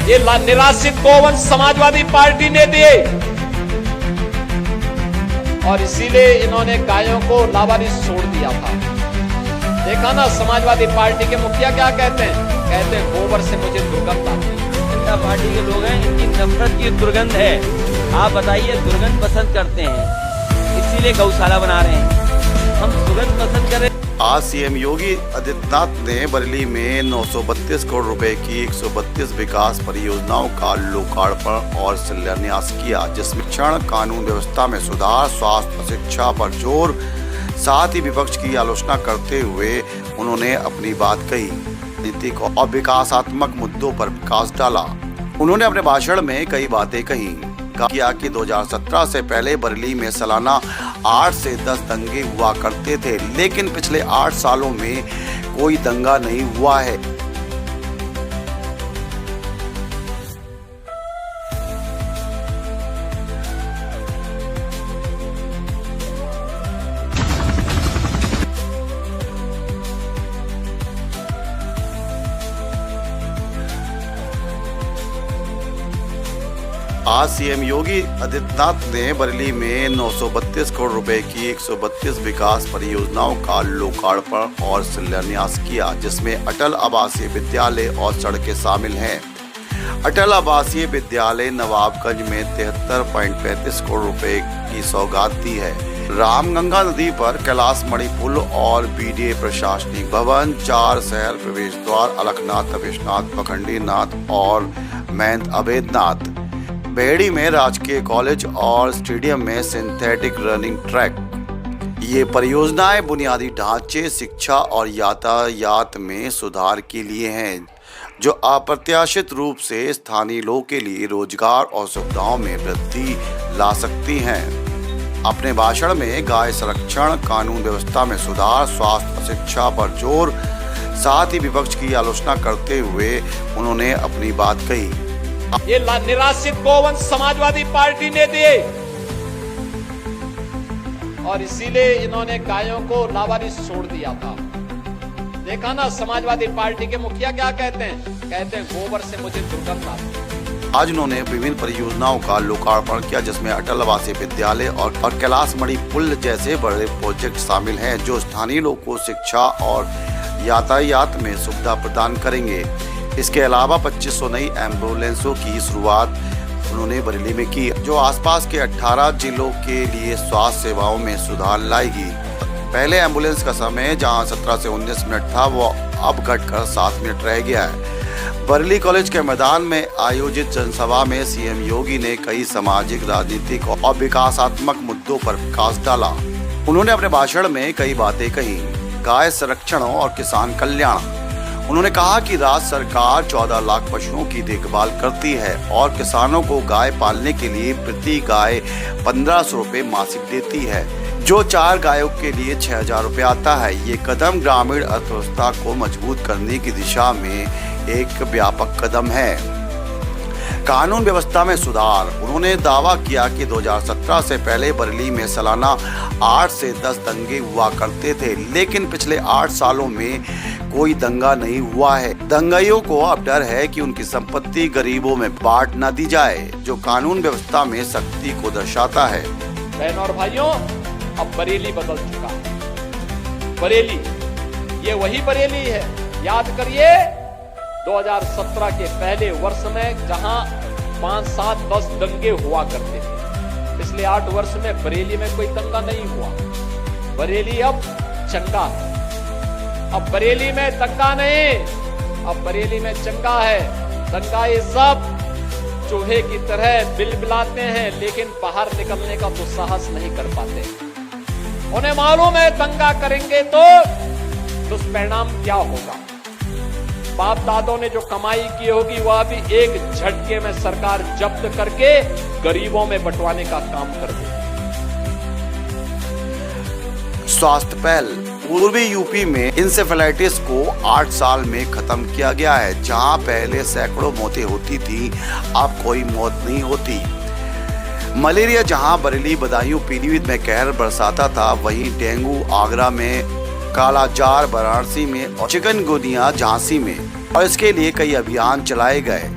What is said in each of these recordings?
ये निराश्रित गोवंश समाजवादी पार्टी ने दिए और इसीलिए इन्होंने गायों को लावारिस छोड़ दिया था। देखा ना समाजवादी पार्टी के मुखिया क्या कहते हैं गोबर से मुझे दुर्गंध आती है। जनता पार्टी के लोग हैं, इनकी नफरत की दुर्गंध है। आप बताइए, दुर्गंध पसंद करते हैं, इसीलिए गौशाला बना रहे हैं। हम सुगंध पसंद करें। आज सीएम योगी आदित्यनाथ ने बरेली में 932 करोड़ रुपए की 132 विकास परियोजनाओं का लोकार्पण और शिलान्यास किया, जिसमें शिक्षण, कानून व्यवस्था में सुधार, स्वास्थ्य, शिक्षा पर जोर, साथ ही विपक्ष की आलोचना करते हुए उन्होंने अपनी बात कही, नीतिक और विकासात्मक मुद्दों पर प्रकाश डाला। उन्होंने अपने भाषण में कई बातें कही, किया कि 2017 से पहले बरेली में सालाना 8 से 10 दंगे हुआ करते थे, लेकिन पिछले 8 सालों में कोई दंगा नहीं हुआ है। आज सीएम योगी आदित्यनाथ ने बरेली में 932 करोड़ रुपए की 132 विकास परियोजनाओं का लोकार्पण और शिलान्यास किया, जिसमें अटल आवासीय विद्यालय और सड़कें शामिल हैं। अटल आवासीय विद्यालय नवाबगंज में 73.35 करोड़ रुपए की सौगात दी है। रामगंगा नदी पर कैलाश मणि पुल और बीडीए प्रशासनिक भवन, 4 शहर प्रवेश द्वार, अलखनाथ, तपेशनाथ, पखंडीनाथ और मैंत अभेदनाथ, बेहड़ी में राजकीय कॉलेज और स्टेडियम में सिंथेटिक रनिंग ट्रैक। ये परियोजनाएं बुनियादी ढांचे, शिक्षा और यातायात में सुधार के लिए हैं, जो अप्रत्याशित रूप से स्थानीय लोगों के लिए रोजगार और सुविधाओं में वृद्धि ला सकती हैं। अपने भाषण में गाय संरक्षण, कानून व्यवस्था में सुधार, स्वास्थ्य, शिक्षा पर जोर, साथ ही विपक्ष की आलोचना करते हुए उन्होंने अपनी बात कही। ये निराश्रित गोवंश समाजवादी पार्टी ने दिए और इसीलिए इन्होंने गायों को लावारिस छोड़ दिया था। देखा ना समाजवादी पार्टी के मुखिया क्या कहते हैं गोबर से मुझे दुर्गंध आती है। आज उन्होंने विभिन्न परियोजनाओं का लोकार्पण किया, जिसमें अटल आवासीय विद्यालय और कैलाश मणि पुल जैसे बड़े प्रोजेक्ट शामिल हैं, जो स्थानीय लोगों को शिक्षा और यातायात में सुविधा प्रदान करेंगे। इसके अलावा 2500 नई एम्बुलेंसों की शुरुआत उन्होंने बरेली में की, जो आसपास के 18 जिलों के लिए स्वास्थ्य सेवाओं में सुधार लाएगी। पहले एम्बुलेंस का समय जहां 17 से 19 मिनट था, वो अब घटकर 7 मिनट रह गया है। बरेली कॉलेज के मैदान में आयोजित जनसभा में सीएम योगी ने कई सामाजिक, राजनीतिक और विकासात्मक मुद्दों पर प्रकाश डाला। उन्होंने अपने भाषण में कई बातें कही, गाय संरक्षण और किसान कल्याण। उन्होंने कहा कि राज्य सरकार 14 लाख पशुओं की देखभाल करती है और किसानों को गाय पालने के लिए प्रति गाय 1500 रुपए मासिक देती है, जो 4 गायों के लिए 6000 रुपए आता है। ये कदम ग्रामीण अर्थव्यवस्था को मजबूत करने की दिशा में एक व्यापक कदम है। कानून व्यवस्था में सुधार। उन्होंने दावा किया कि 2017 से पहले बरेली में सालाना 8 से 10 दंगे हुआ करते थे, लेकिन पिछले 8 सालों में कोई दंगा नहीं हुआ है। दंगाइयों को अब डर है कि उनकी संपत्ति गरीबों में बांट न दी जाए, जो कानून व्यवस्था में सख्ती को दर्शाता है। बहनों और भाइयों, अब बरेली बदल चुका है। बरेली ये वही बरेली है। याद करिए 2017 के पहले वर्ष में जहां 5, 7, 10 दंगे हुआ करते थे, पिछले 8 वर्ष में बरेली में कोई दंगा नहीं हुआ। बरेली अब चंगा है। अब बरेली में दंगा नहीं, अब बरेली में चंगा है। दंगा ये सब चूहे की तरह बिलबिलाते हैं, लेकिन बाहर निकलने का तो साहस नहीं कर पाते। उन्हें मालूम है दंगा करेंगे तो दुष्परिणाम क्या होगा। बाप दादों ने जो कमाई की होगी वह भी एक झटके में सरकार जब्त करके गरीबों में बंटवाने का काम कर देगी। स्वास्थ्य पहल। पूर्वी यूपी में इंसेफेलाइटिस को 8 साल में खत्म किया गया है। जहां पहले सैकड़ों मौतें होती थी, अब कोई मौत नहीं होती। मलेरिया जहां बरेली, बदायूं, पीलीभीत में कहर बरसाता था, वहीं डेंगू आगरा में, कालाजार वाराणसी में और चिकनगुनिया झांसी में, और इसके लिए कई अभियान चलाए गए।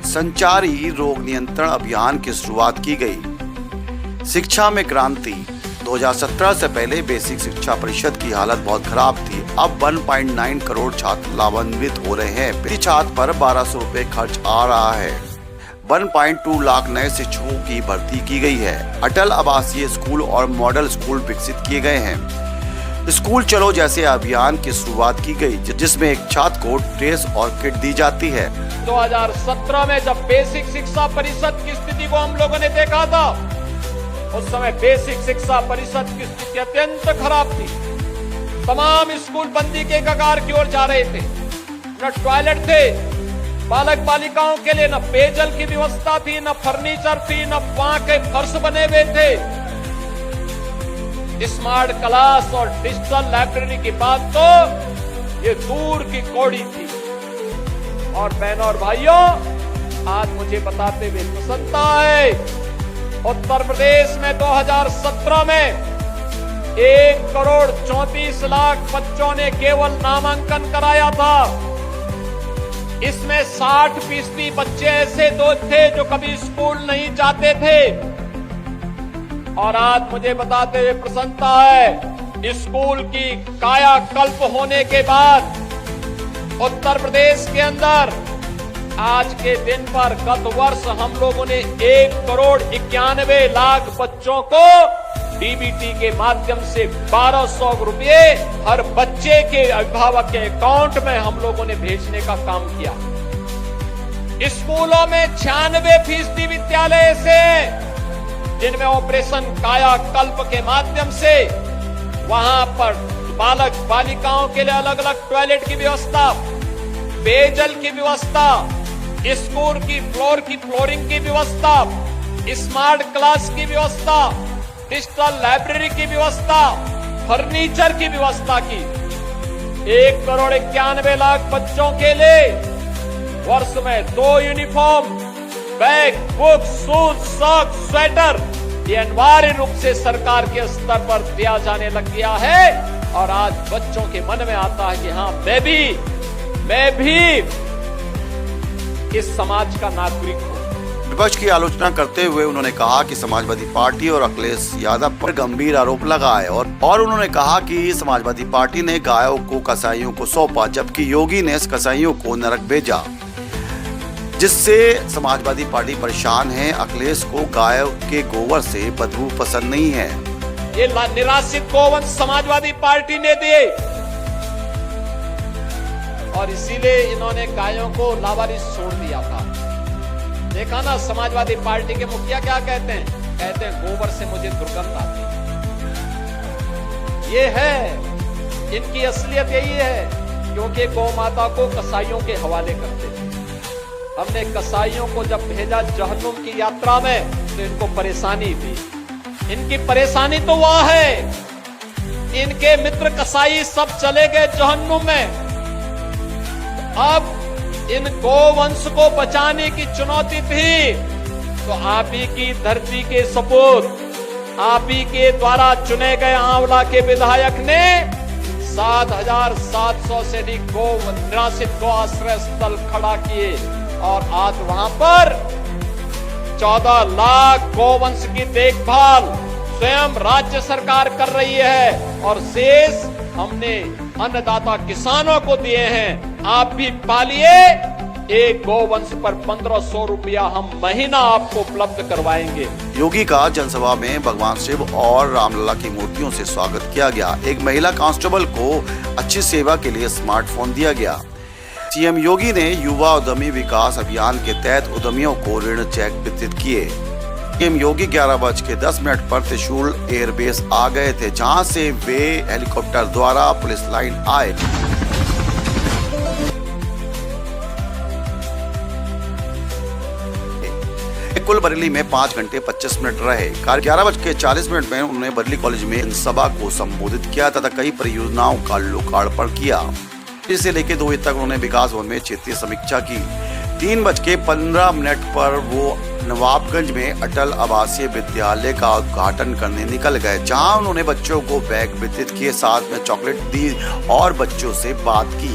संचारी रोग नियंत्रण अभियान की शुरुआत की गई। शिक्षा में क्रांति। 2017 से पहले बेसिक शिक्षा परिषद की हालत बहुत खराब थी। अब 1.9 करोड़ छात्र लाभान्वित हो रहे हैं। प्रति छात्र पर 1200 रुपए खर्च आ रहा है। 1.2 लाख नए शिक्षकों की भर्ती की गई है। अटल आवासीय स्कूल और मॉडल स्कूल विकसित किए गए हैं। स्कूल चलो जैसे अभियान की शुरुआत की गई, जिसमें एक छात्र को ड्रेस और किट दी जाती है। 2017 में जब बेसिक शिक्षा परिषद की स्थिति को हम लोगों ने देखा था, उस समय बेसिक शिक्षा परिषद की स्थिति अत्यंत खराब थी। तमाम स्कूल बंदी के कगार की ओर जा रहे थे। न टॉयलेट थे बालक बालिकाओं के लिए, न पेयजल की व्यवस्था थी, न फर्नीचर थी, न वहां के फर्श बने हुए थे। स्मार्ट क्लास और डिजिटल लाइब्रेरी की बात तो ये दूर की कौड़ी थी। और बहनों और भाइयों, आज मुझे बताते हुए प्रसन्नता है, उत्तर प्रदेश में 2017 में 1 करोड़ 34 लाख बच्चों ने केवल नामांकन कराया था। इसमें 60% बच्चे ऐसे थे जो कभी स्कूल नहीं जाते थे। और आज मुझे बताते हुए प्रसन्नता है, स्कूल की कायाकल्प होने के बाद उत्तर प्रदेश के अंदर आज के दिन पर गत वर्ष हम लोगों ने 1 करोड़ 91 लाख बच्चों को डीबीटी के माध्यम से 1200 रुपये हर बच्चे के अभिभावक के अकाउंट में हम लोगों ने भेजने का काम किया। स्कूलों में 96% विद्यालय ऐसे हैं जिनमें ऑपरेशन कायाकल्प के माध्यम से वहां पर बालक बालिकाओं के लिए अलग अलग टॉयलेट की व्यवस्था, पेयजल की व्यवस्था, स्कूल की फ्लोरिंग की व्यवस्था, स्मार्ट क्लास की व्यवस्था, डिजिटल लाइब्रेरी की व्यवस्था, फर्नीचर की व्यवस्था की। 1 करोड़ 91 लाख बच्चों के लिए वर्ष में 2 uniform, bag, book, shoes, socks, sweater, ये अनिवार्य रूप से सरकार के स्तर पर दिया जाने लग गया है। और आज बच्चों के मन में आता है कि हाँ, मैं भी इस समाज का नागरिक हूं। विपक्ष की आलोचना करते हुए उन्होंने कहा कि समाजवादी पार्टी और अखिलेश यादव पर गंभीर आरोप लगाए और उन्होंने कहा कि समाजवादी पार्टी ने गायों को कसाईयों को सौंपा, जबकि योगी ने कसाईयों को नरक भेजा, जिससे समाजवादी पार्टी परेशान है। अखिलेश को गाय के गोबर से बदबू पसंद नहीं है। ये निराश्रित गोवंश समाजवादी पार्टी ने दिए और इसीलिए इन्होंने गायों को लावारिस छोड़ दिया था। देखा ना, समाजवादी पार्टी के मुखिया क्या कहते हैं गोबर से मुझे दुर्गंध आती है। ये है इनकी असलियत, यही है, क्योंकि गौ माता को कसाईयों के हवाले करते थे। हमने कसाईयों को जब भेजा जहन्नुम की यात्रा में तो इनको परेशानी थी। इनकी परेशानी तो वह है, इनके मित्र कसाई सब चले गए जहन्नुम में। अब इन गोवंश को बचाने की चुनौती थी, तो आप ही की धरती के सपूत, आप ही के द्वारा चुने गए आंवला के विधायक ने 7,700 से अधिक निराश्रित गौ आश्रय स्थल खड़ा किए और आज वहां पर 14 लाख गोवंश की देखभाल स्वयं राज्य सरकार कर रही है और शेष हमने अन्नदाता किसानों को दिए हैं। आप भी पालिए, एक गोवंश पर 1500 रुपया हम महीना आपको उपलब्ध करवाएंगे। योगी का जनसभा में भगवान शिव और रामलला की मूर्तियों से स्वागत किया गया। एक महिला कांस्टेबल को अच्छी सेवा के लिए स्मार्टफोन दिया गया। सीएम योगी ने युवा उद्यमी विकास अभियान के तहत उद्यमियों को ऋण चेक वितरित किए। सीएम योगी 11:10 पर त्रिशूल एयरबेस आ गए थे, जहां से वे हेलीकॉप्टर द्वारा पुलिस लाइन आए। कुल बरेली में 5 घंटे 25 मिनट रहे। 11:40 में उन्होंने बरेली कॉलेज में सभा को संबोधित किया तथा कई परियोजनाओं का लोकार्पण किया। इसे लेकर 2 बजे तक उन्होंने विकास भवन में क्षेत्रीय समीक्षा की। 3:15 पर वो नवाबगंज में अटल आवासीय विद्यालय का उद्घाटन करने निकल गए, जहां उन्होंने बच्चों को बैग वितरित किए, साथ में चॉकलेट दी और बच्चों से बात की।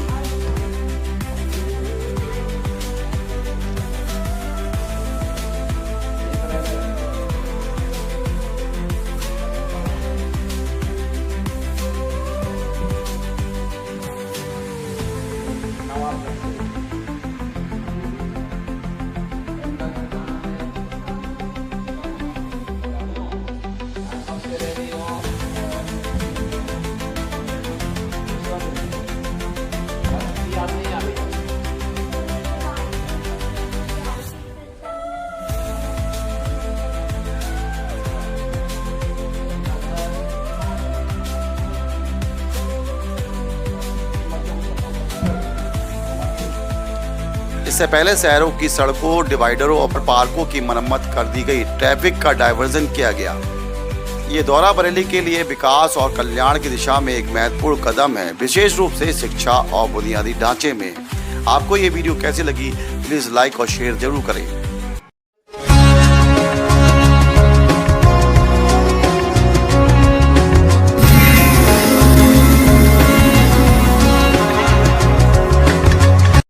इससे पहले शहरों की सड़कों, डिवाइडरों और पार्कों की मरम्मत कर दी गई, ट्रैफिक का डायवर्जन किया गया। ये दौरा बरेली के लिए विकास और कल्याण की दिशा में एक महत्वपूर्ण कदम है, विशेष रूप से शिक्षा और बुनियादी ढांचे में। आपको ये वीडियो कैसी लगी, प्लीज लाइक और शेयर जरूर करें।